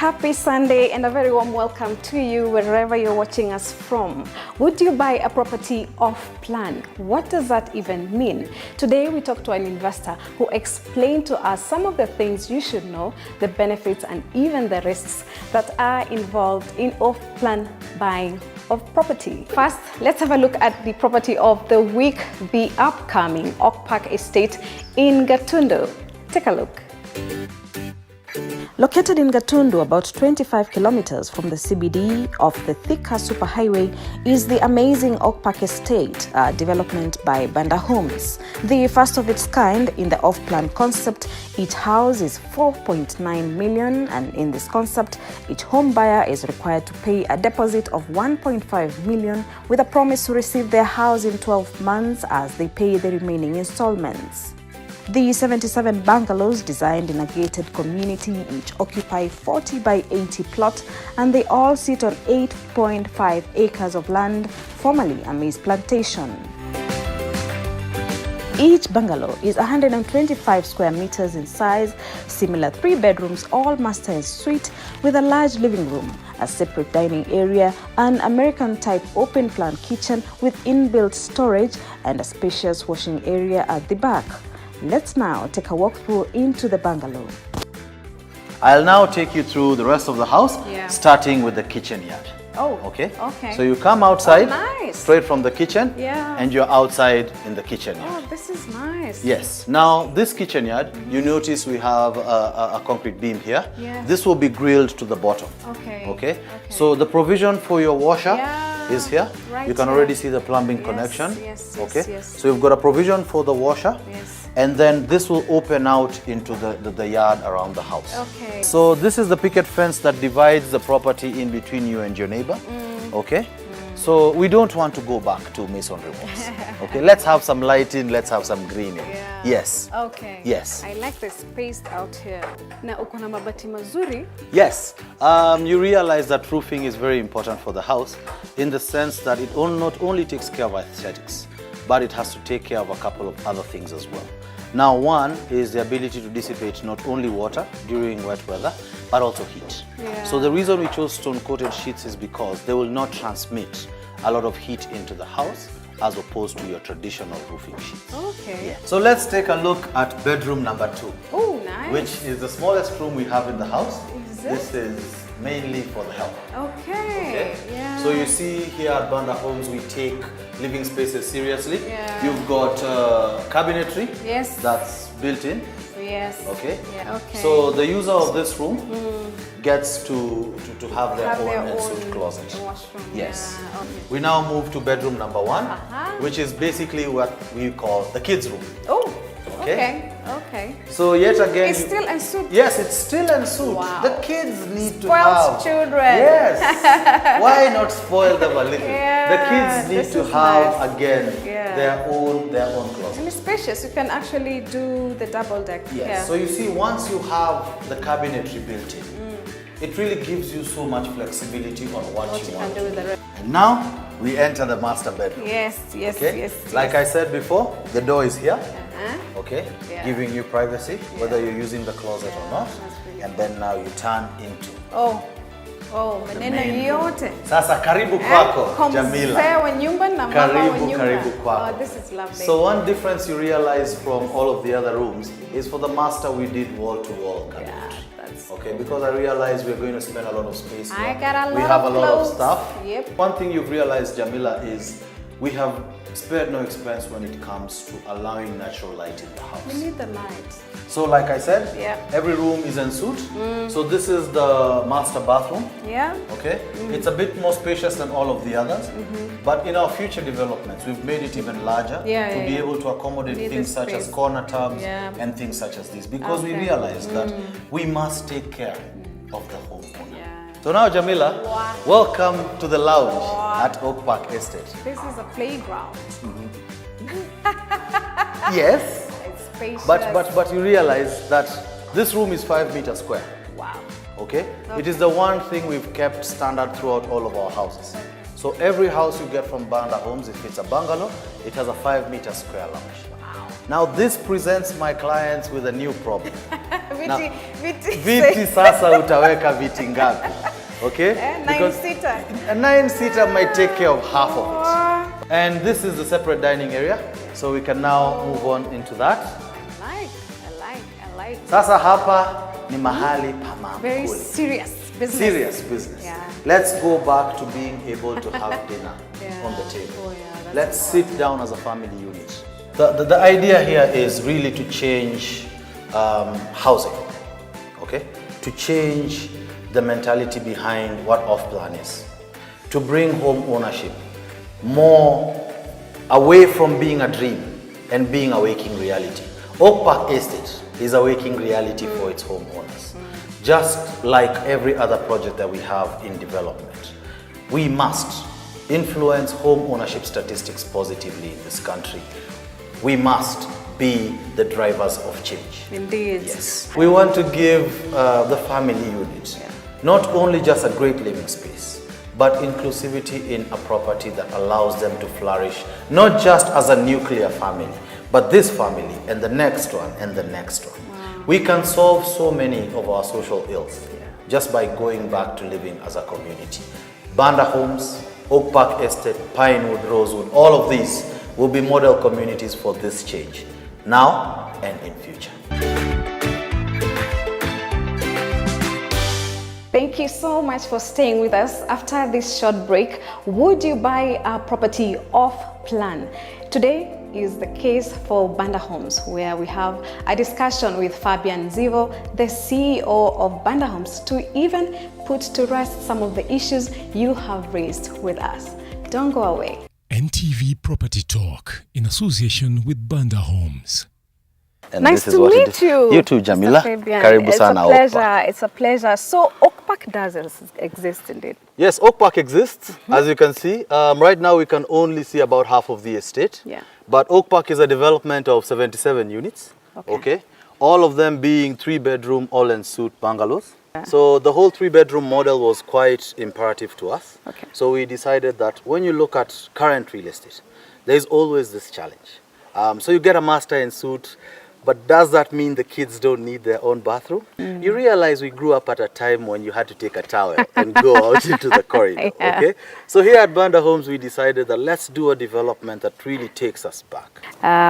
Happy Sunday and a very warm welcome to you wherever you're watching us from. Would you buy a property off plan? What does that even mean? Today we talk to an investor who explained to us some of the things you should know, the benefits and even the risks that are involved in off-plan buying of property. First, let's have a look at the property of the week, the upcoming Oak Park Estate in Gatundu. Take a look. Located in Gatundu, about 25 kilometers from the CBD of the Thika Superhighway, is the amazing Oak Park Estate, a development by Banda Homes. The first of its kind in the off-plan concept, each house is 4.9 million, and in this concept, each home buyer is required to pay a deposit of 1.5 million with a promise to receive their house in 12 months as they pay the remaining installments. The 77 bungalows designed in a gated community each occupy 40 by 80 plot, and they all sit on 8.5 acres of land, formerly a maize plantation. Each bungalow is 125 square meters in size, similar 3 bedrooms, all master en suite, with a large living room, a separate dining area, an American-type open-plan kitchen with inbuilt storage, and a spacious washing area at the back. Let's now take a walk through into the bungalow. I'll now take you through the rest of the house, starting with the kitchen yard. Oh, okay. Okay. So you come outside, nice. Straight from the kitchen, and you're outside in the kitchen yard. Oh, this is nice. Yes. Now, this kitchen yard, you notice we have a concrete beam here. Yeah. This will be grilled to the bottom. Okay. So the provision for your washer is here. Right, you can already see the plumbing connection. Yes. So you've got a provision for the washer. And then this will open out into the yard around the house. Okay. So this is the picket fence that divides the property in between you and your neighbor. Okay. So we don't want to go back to masonry walls. Okay. Let's have some lighting. Let's have some greening. Yes. Okay. Yes. I like the space out here. Na uko na mabati mazuri. Yes. You realize that roofing is very important for the house in the sense that it not only takes care of aesthetics, but it has to take care of a couple of other things as well. Now, one is the ability to dissipate not only water during wet weather, but also heat. So the reason we chose stone-coated sheets is because they will not transmit a lot of heat into the house as opposed to your traditional roofing sheets. Okay. So let's take a look at bedroom number 2. Oh, nice. Which is the smallest room we have in the house. Is it? This is mainly for the helper. Okay. Yeah. So you see here at Banda Homes, we take living spaces seriously. You've got cabinetry. That's built in. Okay. So the user of this room gets to have their own ensuite closet. Washroom. Yes. We now move to bedroom number 1, which is basically what we call the kids' room. Oh. Okay. So yet again, it's still ensuite. Yes, it's still ensuite. Wow. The kids need to Spoiled have children. Yes. Why not spoil them a little? The kids need to have again their own closet. And it's spacious. You can actually do the double deck. Yes. So you see, once you have the cabinetry built in, it really gives you so much flexibility on what you want can do with the rest. And now we enter the master bedroom. Yes. Like I said before, the door is here. Okay, giving you privacy, whether you're using the closet or not. And then now you turn into maneno yote. Sasa karibu kwako, Jamila. Karibu kwako. Oh, this is lovely. So one difference you realize from all of the other rooms is for the master we did wall-to-wall cabinetry. Okay, because I realize we're going to spend a lot of space here. We have a lot of stuff. One thing you've realized, Jamila, is we have spared no expense when it comes to allowing natural light in the house. We need the light. So like I said, every room is ensuite. So this is the master bathroom. Okay. It's a bit more spacious than all of the others. But in our future developments, we've made it even larger to be able to accommodate things such as corner tubs and things such as this, because we realized that we must take care of the homeowner. So now, Jamila, welcome to the lounge at Oak Park Estate. This is a playground. Yes. It's spacious. But you realize that this room is 5 meters square. Wow. Okay? It is the one thing we've kept standard throughout all of our houses. So every house you get from Banda Homes, if it's a bungalow, it has a 5 meter square lounge. Now this presents my clients with a new problem. Viti sasa utaweka viti ngapi? Okay? Because 9-seater. A 9-seater might take care of half of it. And this is the separate dining area. So we can now move on into that. I like. Sasa hapa ni mahali pa mambo. Very serious business. Serious business. Yeah. Let's go back to being able to have dinner on the table. Let's sit down as a family unit. The idea here is really to change housing, okay? To change the mentality behind what off-plan is. To bring home ownership more away from being a dream and being a waking reality. Oak Park Estate is a waking reality for its homeowners. Just like every other project that we have in development. We must influence home ownership statistics positively in this country. We must be the drivers of change. Indeed. Yes. We want to give the family unit not only just a great living space, but inclusivity in a property that allows them to flourish, not just as a nuclear family, but this family and the next one and the next one. Wow. We can solve so many of our social ills just by going back to living as a community. Banda Homes, Oak Park Estate, Pinewood, Rosewood, all of these will be model communities for this change, now and in future. Thank you so much for staying with us. After this short break, would you buy a property off plan? Today is the case for Banda Homes, where we have a discussion with Fabian Zivo, the CEO of Banda Homes, to even put to rest some of the issues you have raised with us. Don't go away. NTV Property Talk in association with Banda Homes. And nice to meet you. You too, Jamila. Karibu sana. It's a pleasure. So Oak Park does exist indeed? Yes, Oak Park exists, as you can see. Right now we can only see about half of the estate. Yeah. But Oak Park is a development of 77 units. Okay. All of them being 3-bedroom, all-ensuite bungalows. Yeah. So the whole 3-bedroom model was quite imperative to us. Okay. So we decided that when you look at current real estate, there's always this challenge. So you get a master ensuite, but does that mean the kids don't need their own bathroom? You realize we grew up at a time when you had to take a towel and go out into the corridor, okay? So here at Banda Homes, we decided that let's do a development that really takes us back.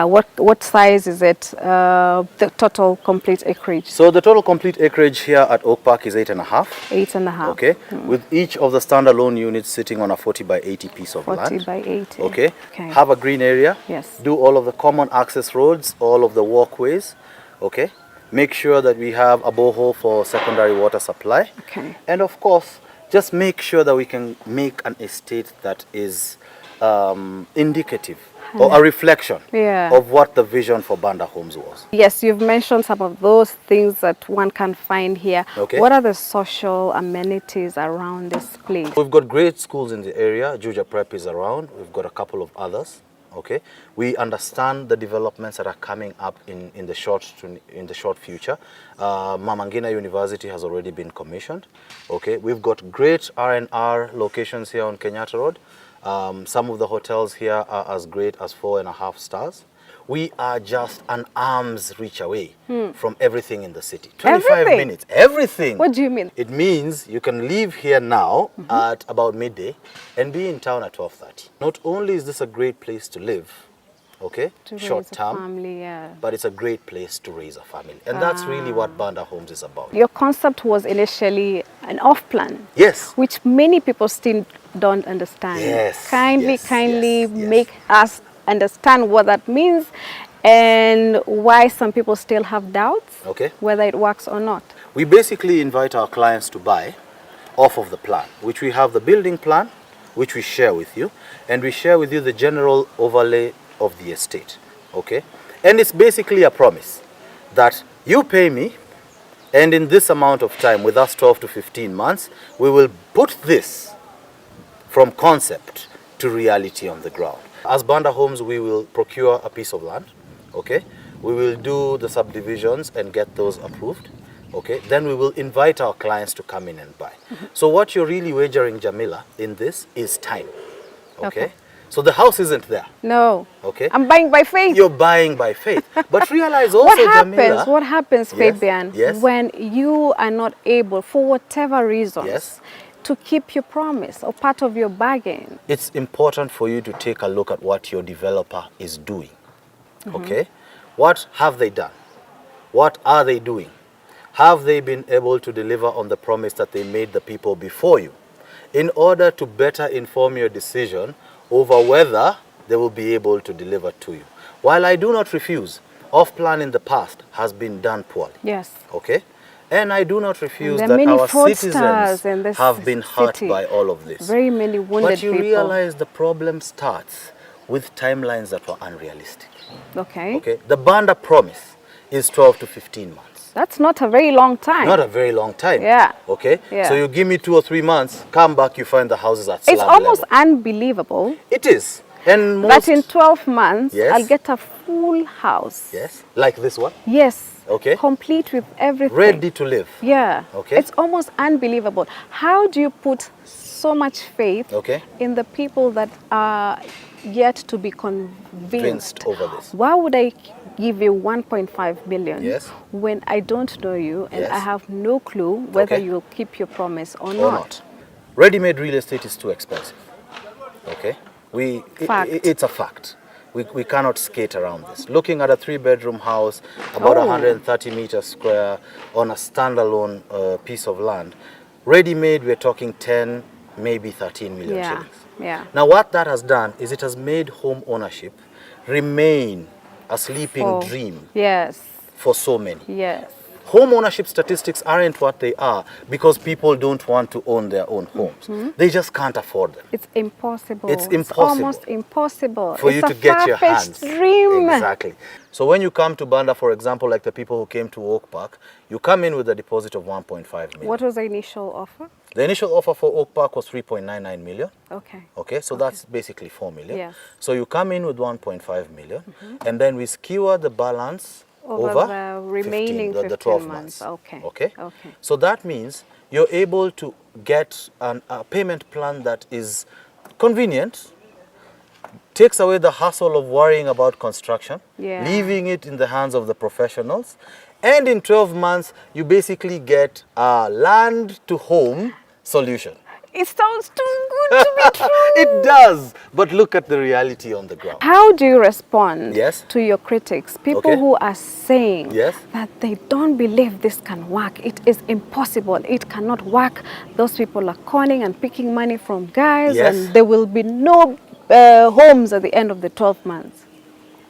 What size is it, the total complete acreage? So the total complete acreage here at Oak Park is 8.5. 8.5. Okay, with each of the standalone units sitting on a 40 by 80 piece of 40 land. by 80. Okay, have a green area. Yes. Do all of the common access roads, all of the walkways. Okay, make sure that we have a borehole for secondary water supply. Okay. And of course, just make sure that we can make an estate that is indicative or a reflection of what the vision for Banda Homes was. Yes, you've mentioned some of those things that one can find here. Okay. What are the social amenities around this place? We've got great schools in the area. Juja Prep is around. We've got a couple of others. Okay, we understand the developments that are coming up in the short future. Mamangina University has already been commissioned. Okay, we've got great R&R locations here on Kenyatta Road. Some of the hotels here are as great as 4.5 stars. We are just an arm's reach away from everything in the city. 25 minutes, everything. What do you mean? It means you can leave here now at about midday and be in town at 12:30. Not only is this a great place to live, okay, short term, but it's a great place to raise a family. And that's really what Banda Homes is about. Your concept was initially an off-plan. Yes. Which many people still don't understand. Yes. Kindly make us understand what that means and why some people still have doubts whether it works or not. We basically invite our clients to buy off of the plan, which we have the building plan, which we share with you, and we share with you the general overlay of the estate. Okay, and it's basically a promise that you pay me, and in this amount of time, with us 12 to 15 months, we will put this from concept to reality on the ground. As Banda Homes, we will procure a piece of land, okay? We will do the subdivisions and get those approved, okay? Then we will invite our clients to come in and buy. So what you're really wagering, Jamila, in this is time, okay? So the house isn't there. No. Okay. I'm buying by faith. You're buying by faith. But realize also, Jamila, what happens, yes, Fabian, yes, when you are not able, for whatever reasons, yes, to keep your promise or part of your bargain? it's important for you to take a look at what your developer is doing. Okay? What have they done? What are they doing? Have they been able to deliver on the promise that they made the people before you? In order to better inform your decision over whether they will be able to deliver to you. While I do not refuse, off-plan in the past has been done poorly. Yes. Okay? And I do not refuse that our citizens citizens have been hurt by all of this. Very many wounded people. But you realize the problem starts with timelines that were unrealistic. Okay. Okay? The Banda promise is 12 to 15 months. That's not a very long time. Not a very long time. Yeah. Okay? Yeah. So you give me 2 or 3 months, come back, you find the houses at slab It's almost level. unbelievable. It is. And That in 12 months, yes, I'll get a full house. Yes. Like this one? Yes. Okay. Complete with everything. Ready to live. Yeah. Okay. It's almost unbelievable. How do you put so much faith in the people that are yet to be convinced over this? Why would I give you 1.5 million when I don't know you and I have no clue whether you'll keep your promise or not? Ready-made real estate is too expensive. Okay? It's a fact. We cannot skate around this. Looking at a 3-bedroom house, about 130 meters square on a standalone piece of land, ready-made, we're talking 10, maybe 13 million shillings. Yeah. Now what that has done is it has made home ownership remain a sleeping dream. Yes. For so many. Yes. Home ownership statistics aren't what they are because people don't want to own their own homes. They just can't afford them. It's impossible. It's impossible. Almost impossible. For you to get your hands. Dream. Exactly. So when you come to Banda, for example, like the people who came to Oak Park, you come in with a deposit of 1.5 million. What was the initial offer? The initial offer for Oak Park was 3.99 million. Okay. Okay, so that's basically 4 million. Yes. So you come in with 1.5 million, and then we skewer the balance over the remaining 15, the 12 months. Okay. Okay. So that means you're able to get a payment plan that is convenient, takes away the hassle of worrying about construction, leaving it in the hands of the professionals, and in 12 months you basically get a land to home solution. It sounds too good to be true. It does, but look at the reality on the ground. How do you respond to your critics, people who are saying that they don't believe this can work, it is impossible, it cannot work, those people are conning and picking money from guys and there will be no homes at the end of the 12 months?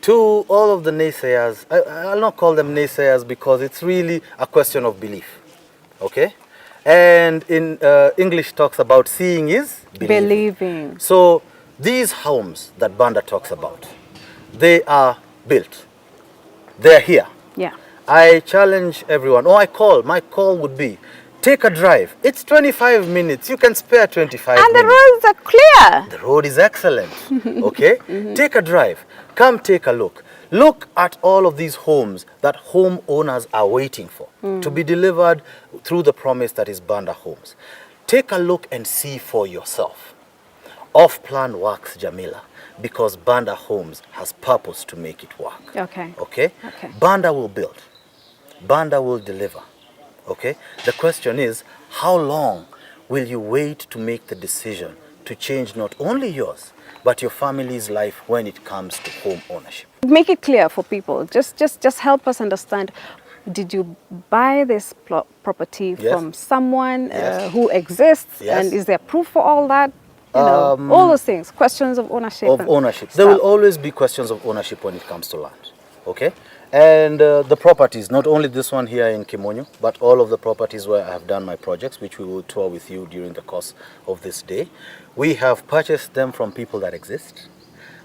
To all of the naysayers, I'll not call them naysayers because it's really a question of belief, okay? And in English talks about seeing is believing. So these homes that Banda talks about, they are built. They're here. Yeah. I challenge everyone, my call would be, take a drive. It's 25 minutes. You can spare 25 minutes. And the roads are clear. The road is excellent, okay? Take a drive. Come take a look. Look at all of these homes that homeowners are waiting for to be delivered through the promise that is Banda Homes. Take a look and see for yourself. Off-plan works, Jamila, because Banda Homes has purpose to make it work. Okay? Banda will build. Banda will deliver. Okay? The question is, how long will you wait to make the decision to change not only yours, but your family's life when it comes to home ownership? Make it clear for people. Just help us understand. Did you buy this property from someone who exists? And is there proof for all that? You know, all those things, questions of ownership. There will always be questions of ownership when it comes to land. Okay? And the properties, not only this one here in Kimonyo, but all of the properties where I have done my projects, which we will tour with you during the course of this day, we have purchased them from people that exist.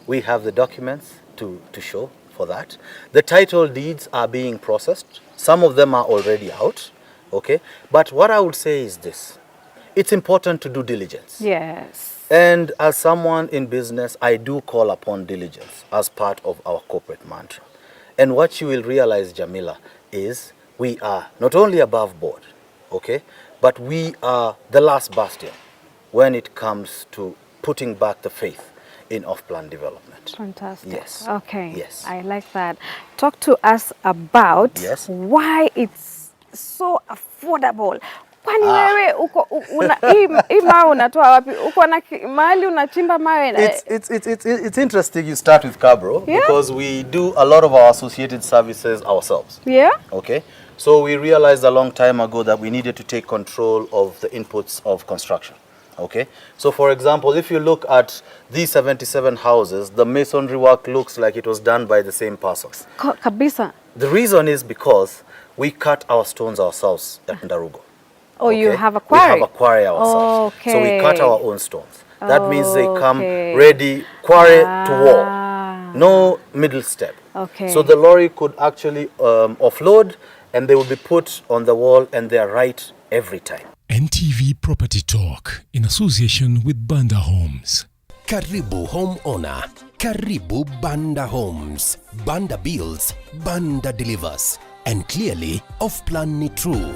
We have the documents to show for that. The title deeds are being processed. Some of them are already out. Okay? But what I would say is this. It's important to do diligence. Yes. And as someone in business, I do call upon diligence as part of our corporate mantra. And what you will realize, Jamila, is we are not only above board, okay, but we are the last bastion when it comes to putting back the faith in off-plan development. Fantastic. Yes. Okay. Yes. I like that. Talk to us about why it's so affordable. Kwani wewe uko hii mawe unatoa wapi? Uko na mahali unachimba mawe? It's interesting you start with Cabro because we do a lot of our associated services ourselves. Yeah. Okay. So we realized a long time ago that we needed to take control of the inputs of construction. Okay. So for example, if you look at these 77 houses, the masonry work looks like it was done by the same persons. Kabisa. The reason is because we cut our stones ourselves at Ndarugo. Oh, okay? You have a quarry? We have a quarry ourselves. Okay. So we cut our own stones. That means they come ready, quarry to wall. No middle step. Okay. So the lorry could actually offload and they will be put on the wall and they are right every time. NTV Property Talk in association with Banda Homes. Karibu homeowner. Karibu Banda Homes. Banda builds, Banda delivers. And clearly, off-plan ni true.